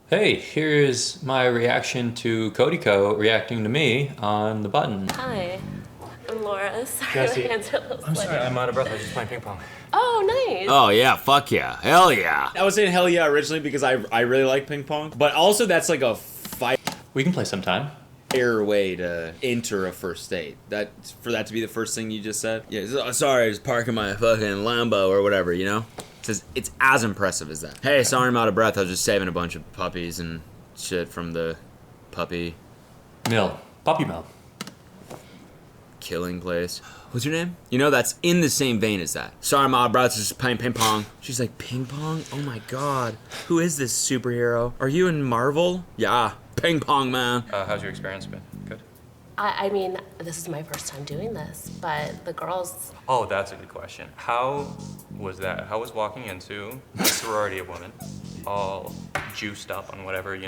Hey, here's my reaction to Cody Ko reacting to me on the button. Hi, I'm Laura. Sorry, Jesse, my hands are a little I'm sweaty. sorry, I'm out of breath. I was just playing ping pong. Oh, nice. Oh yeah, fuck yeah, hell yeah. I was saying hell yeah originally because I really like ping pong, but also that's like a fire We can play sometime. way to enter a first date. That for that to be the first thing you just said. Yeah, sorry, I was parking my fucking Lambo or whatever, you know. It's as impressive as that. Hey, sorry I'm out of breath. I was just saving a bunch of puppies and shit from the puppy Puppy mill. killing place. What's your name? You know, that's in the same vein as that. Sorry, I'm out of breath. Just playing ping pong. She's like, ping pong? Oh my god. Who is this superhero? Are you in Marvel? Yeah, ping pong man. How's your experience been? Good. I mean, this is my first time doing this, but the girls, Oh, that's a good question. How was that? How was walking into a sorority of women, all juiced up on whatever,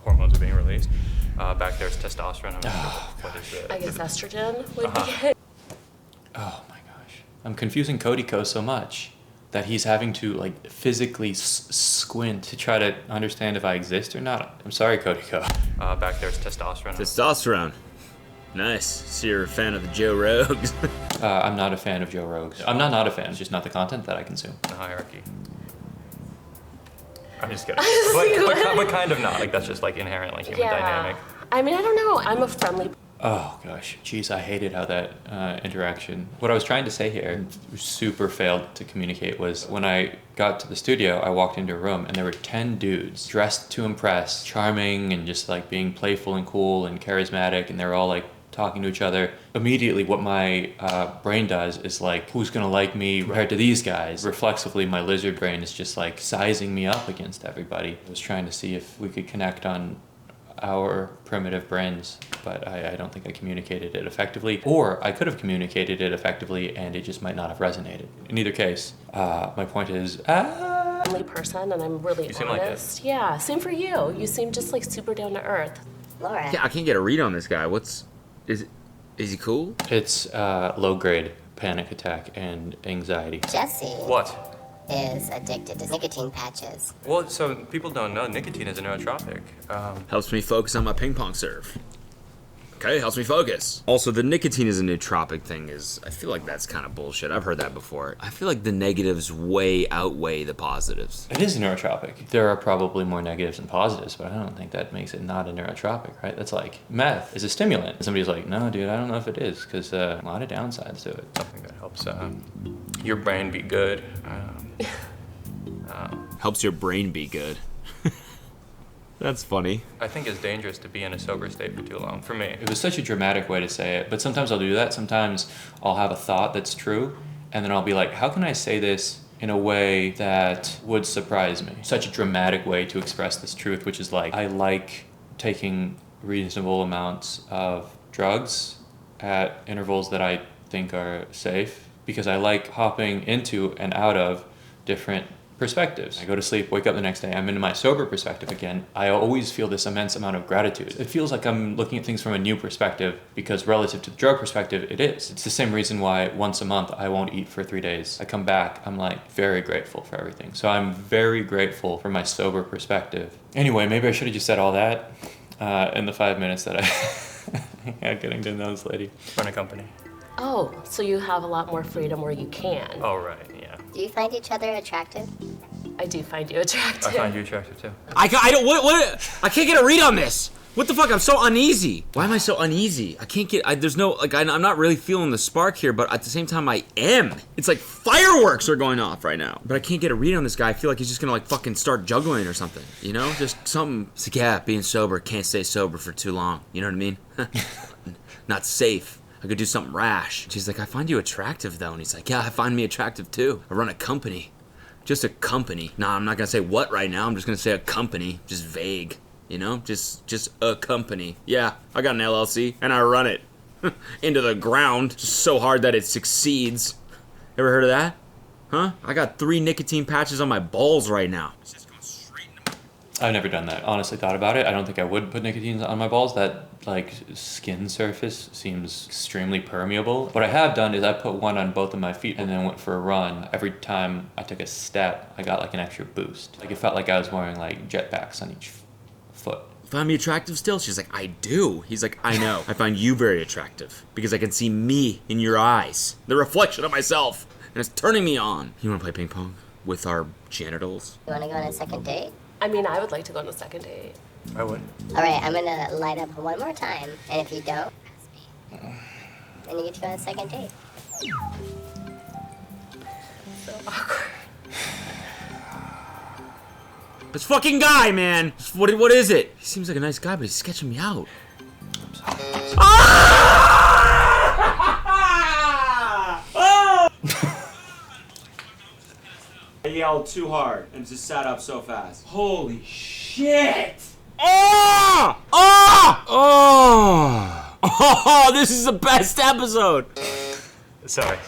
hormones are being released? Back there's testosterone. I'm not sure what is it? I guess estrogen would be it. Oh my gosh. I'm confusing Cody Ko so much that he's having to like physically squint to try to understand if I exist or not. I'm sorry, Cody Ko. Back there's testosterone. Testosterone. Nice. So you're a fan of the Joe Rogues. I'm not a fan of Joe Rogues. I'm not a fan. It's just not the content that I consume. The hierarchy. I'm just kidding. but kind of not. Like that's just like inherently human dynamic. I mean, I don't know. I'm a friendly. Oh gosh, jeez, I hated how that interaction. What I was trying to say here, super failed to communicate, was when I got to the studio, I walked into a room and there were 10 dudes dressed to impress, charming and just like being playful and cool and charismatic, and they're all like talking to each other. Immediately what my brain does is like, who's gonna like me compared to these guys? Reflexively, my lizard brain is just like sizing me up against everybody. I was trying to see if we could connect on our primitive brains, but I don't think I communicated it effectively, or I could have communicated it effectively and it just might not have resonated. In either case, my point is, Friendly person, and I'm really seem like it. honest. Yeah, same for you. You seem just like super down to earth. Laura. Yeah, I can't get a read on this guy. Is he cool? it's low-grade panic attack and anxiety. Jesse What? is addicted to nicotine patches. Well, so people don't know nicotine is a neurotropic. Helps me focus on my ping pong serve. Okay, helps me focus. Also, the nicotine is a nootropic thing I feel like that's kind of bullshit. I've heard that before. I feel like the negatives way outweigh the positives. It is a neurotropic. There are probably more negatives than positives, but I don't think that makes it not a neurotropic, right? That's like meth is a stimulant. Somebody's like, no, dude, I don't know if it is, because a lot of downsides to it. Something that helps your brain be good. Helps your brain be good. That's funny. I think it's dangerous to be in a sober state for too long, for me. It was such a dramatic way to say it, but sometimes I'll do that. Sometimes I'll have a thought that's true, and then I'll be like, how can I say this in a way that would surprise me? Such a dramatic way to express this truth, which is like, I like taking reasonable amounts of drugs at intervals that I think are safe, because I like hopping into and out of different perspectives. I go to sleep, wake up the next day, I'm into my sober perspective again. I always feel this immense amount of gratitude. It feels like I'm looking at things from a new perspective, because relative to the drug perspective, it is. It's the same reason why once a month I won't eat for 3 days. I come back, I'm like very grateful for everything. So I'm very grateful for my sober perspective. Anyway, maybe I should have just said all that in the 5 minutes that I had getting to know this lady. Run a company. Oh, so you have a lot more freedom where you can. Oh, right, yeah. Do you find each other attractive? I do find you attractive. I find you attractive too. I don't. What? I can't get a read on this. What the fuck? I'm so uneasy. Why am I so uneasy? I can't get. There's no like. I'm not really feeling the spark here, but at the same time, I am. It's like fireworks are going off right now. But I can't get a read on this guy. I feel like he's just gonna like fucking start juggling or something. You know, just something. It's like, yeah, being sober, can't stay sober for too long. You know what I mean? Not safe. I could do something rash. She's like, I find you attractive though. And he's like, yeah, I find me attractive too. I run a company. Just a company. Nah, I'm not gonna say what right now. I'm just gonna say a company. Just vague. You know? Just a company. Yeah, I got an LLC and I run it into the ground. Just so hard that it succeeds. Ever heard of that? Huh? I got 3 nicotine patches on my balls right now. I've never done that. Honestly, thought about it. I don't think I would put nicotine on my balls. That like skin surface seems extremely permeable. What I have done is I put one on both of my feet and then went for a run. Every time I took a step, I got like an extra boost. Like it felt like I was wearing like jetpacks on each foot. You find me attractive still? She's like, I do. He's like, I know. I find you very attractive because I can see me in your eyes, the reflection of myself, and it's turning me on. You want to play ping pong with our genitals? You want to go on a second date? I mean, I would like to go on a second date. I would. All right, I'm gonna light up one more time, and if you don't, then you get to go on a second date. So awkward. This fucking guy, man. What is it? He seems like a nice guy, but he's sketching me out. I yelled too hard and just sat up so fast. Holy shit! Oh! Oh! Oh! Oh! This is the best episode. Sorry.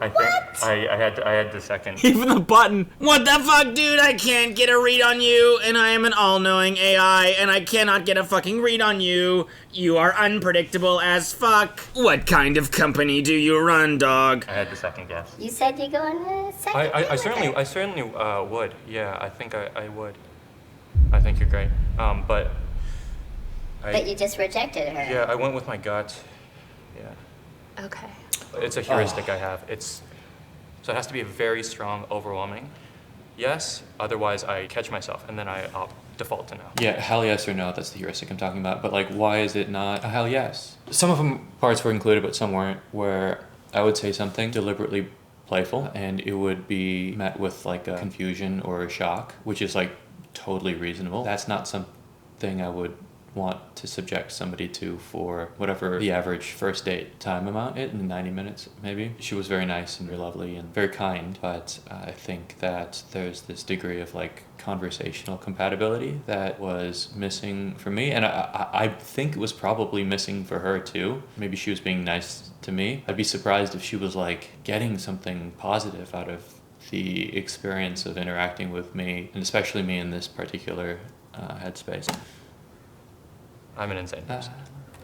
I think I had the second. Even the button. What the fuck, dude? I can't get a read on you, and I am an all-knowing AI, and I cannot get a fucking read on you. You are unpredictable as fuck. What kind of company do you run, dog? I had the second guess. You said you go on a second date. I certainly would. Yeah, I think I would. I think you're great. But But you just rejected her. yeah, I went with my gut. Yeah. Okay. It's a heuristic I have. So it has to be a very strong, overwhelming yes. Otherwise, I catch myself, and then I'll default to no. Yeah, hell yes or no, that's the heuristic I'm talking about. But like, why is it not a hell yes? Some of them parts were included, but some weren't, where I would say something deliberately playful, and it would be met with like a confusion or a shock, which is like totally reasonable. That's not something I would want to subject somebody to for whatever the average first date time amount is, in 90 minutes maybe. She was very nice and very lovely and very kind, but I think that there's this degree of like conversational compatibility that was missing for me, and I think it was probably missing for her too. Maybe she was being nice to me. I'd be surprised if she was like getting something positive out of the experience of interacting with me, and especially me in this particular headspace. I'm an insane person.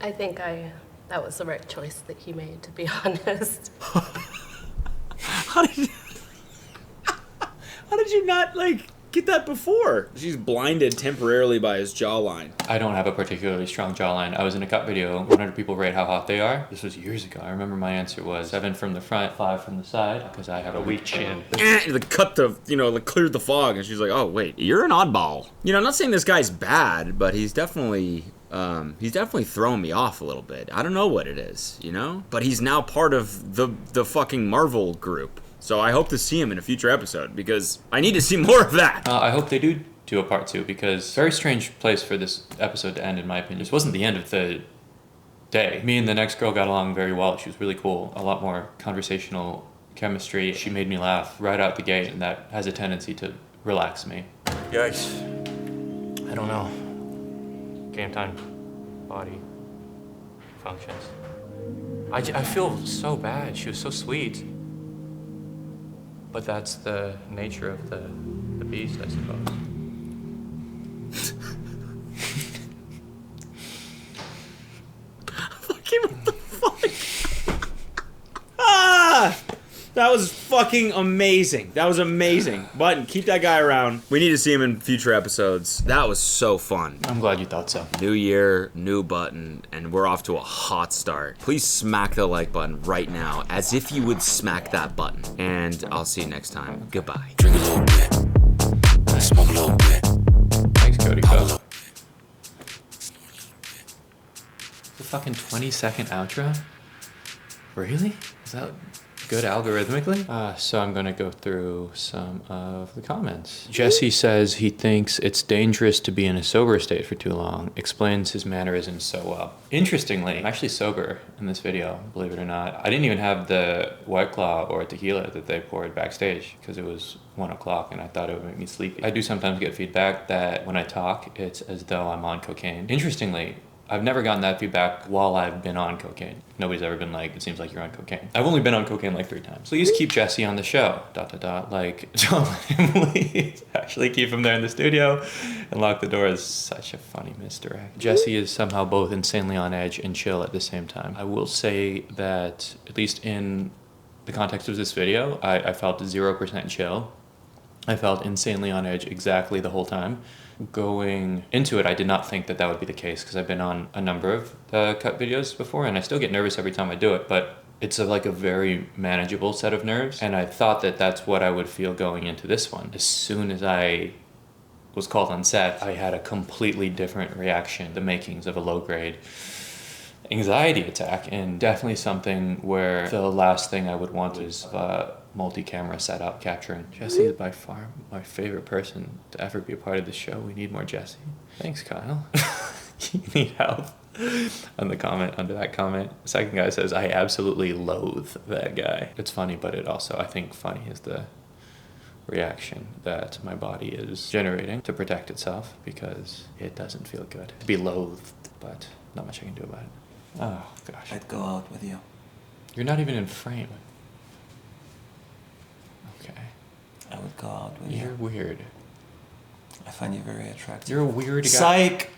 I think that was the right choice that he made, to be honest. How did you not like get that before? She's blinded temporarily by his jawline. I don't have a particularly strong jawline. I was in a cut video, 100 people rate how hot they are. This was years ago. I remember my answer was 7 from the front, 5 from the side, because I have a weak chin. Like cut the, like cleared the fog, and she's like, oh wait, you're an oddball. I'm not saying this guy's bad, but he's definitely throwing me off a little bit. I don't know what it is, but he's now part of the fucking Marvel group. So I hope to see him in a future episode, because I need to see more of that. I hope they do a part 2, because very strange place for this episode to end, in my opinion. This wasn't the end of the day. Me and the next girl got along very well. She was really cool. A lot more conversational chemistry. She made me laugh right out the gate, and that has a tendency to relax me. Yikes. I don't know. Game time. Body. Functions. I feel so bad. She was so sweet. But that's the nature of the beast, I suppose. Fucking what the fuck? Ah! That was fucking amazing. That was amazing. Button, keep that guy around. We need to see him in future episodes. That was so fun. I'm glad you thought so. New year, new Button, and we're off to a hot start. Please smack the like button right now, as if you would smack that button. And I'll see you next time. Goodbye. Drink a little bit. Smoke a little bit. Thanks, Cody Ko. The fucking 20-second outro? Really? Is that good algorithmically? So I'm gonna go through some of the comments. Jesse says he thinks it's dangerous to be in a sober state for too long. Explains his mannerisms so well. Interestingly, I'm actually sober in this video, believe it or not. I didn't even have the White Claw or tequila that they poured backstage because it was 1 o'clock and I thought it would make me sleepy. I do sometimes get feedback that when I talk, it's as though I'm on cocaine. Interestingly, I've never gotten that feedback while I've been on cocaine. Nobody's ever been like, it seems like you're on cocaine. I've only been on cocaine like 3 times. Please keep Jesse on the show, ... Like, don't let him leave. Actually keep him there in the studio and lock the door is such a funny misdirect. Jesse is somehow both insanely on edge and chill at the same time. I will say that, at least in the context of this video, I felt 0% chill. I felt insanely on edge exactly the whole time. Going into it, I did not think that that would be the case because I've been on a number of cut videos before, and I still get nervous every time I do it, but it's like a very manageable set of nerves, and I thought that that's what I would feel going into this one. As soon as I was called on set, I had a completely different reaction, the makings of a low-grade anxiety attack, and definitely something where the last thing I would want is a multi-camera setup capturing. Jesse is by far my favorite person to ever be a part of the show. We need more Jesse. Thanks, Kyle. You need help. On the comment, under that comment, the second guy says, I absolutely loathe that guy. It's funny, but it also, I think funny is the reaction that my body is generating to protect itself because it doesn't feel good to be loathed, but not much I can do about it. Oh, gosh. I'd go out with you. You're not even in frame. Okay. I would go out with You're you. weird. I find you very attractive. You're a weird guy. Psych!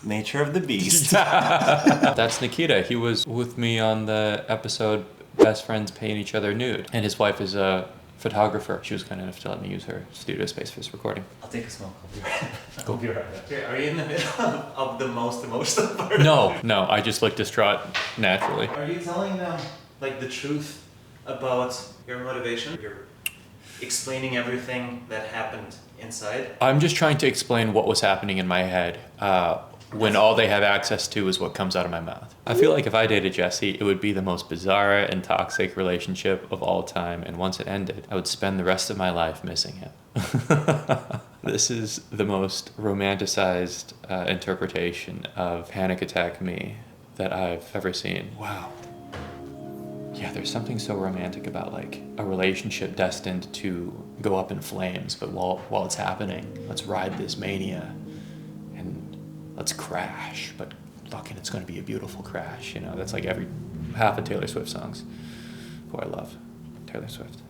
Nature of the beast. That's Nikita. He was with me on the episode Best Friends Paying Each Other Nude. And his wife is a photographer. She was kind enough to let me use her studio space for this recording. I'll take a smoke. I'll be right back. Okay, are you in the middle of the most emotional part? No, I just look distraught naturally. Are you telling them, like, the truth about your motivation? You're explaining everything that happened inside? I'm just trying to explain what was happening in my head when all they have access to is what comes out of my mouth. I feel like if I dated Jesse, it would be the most bizarre and toxic relationship of all time, and once it ended, I would spend the rest of my life missing him. This is the most romanticized interpretation of panic attack me that I've ever seen. Wow. Yeah, there's something so romantic about like a relationship destined to go up in flames, but while it's happening, let's ride this mania and let's crash, but fucking it's gonna be a beautiful crash, you know? That's like half of Taylor Swift songs, who I love, Taylor Swift.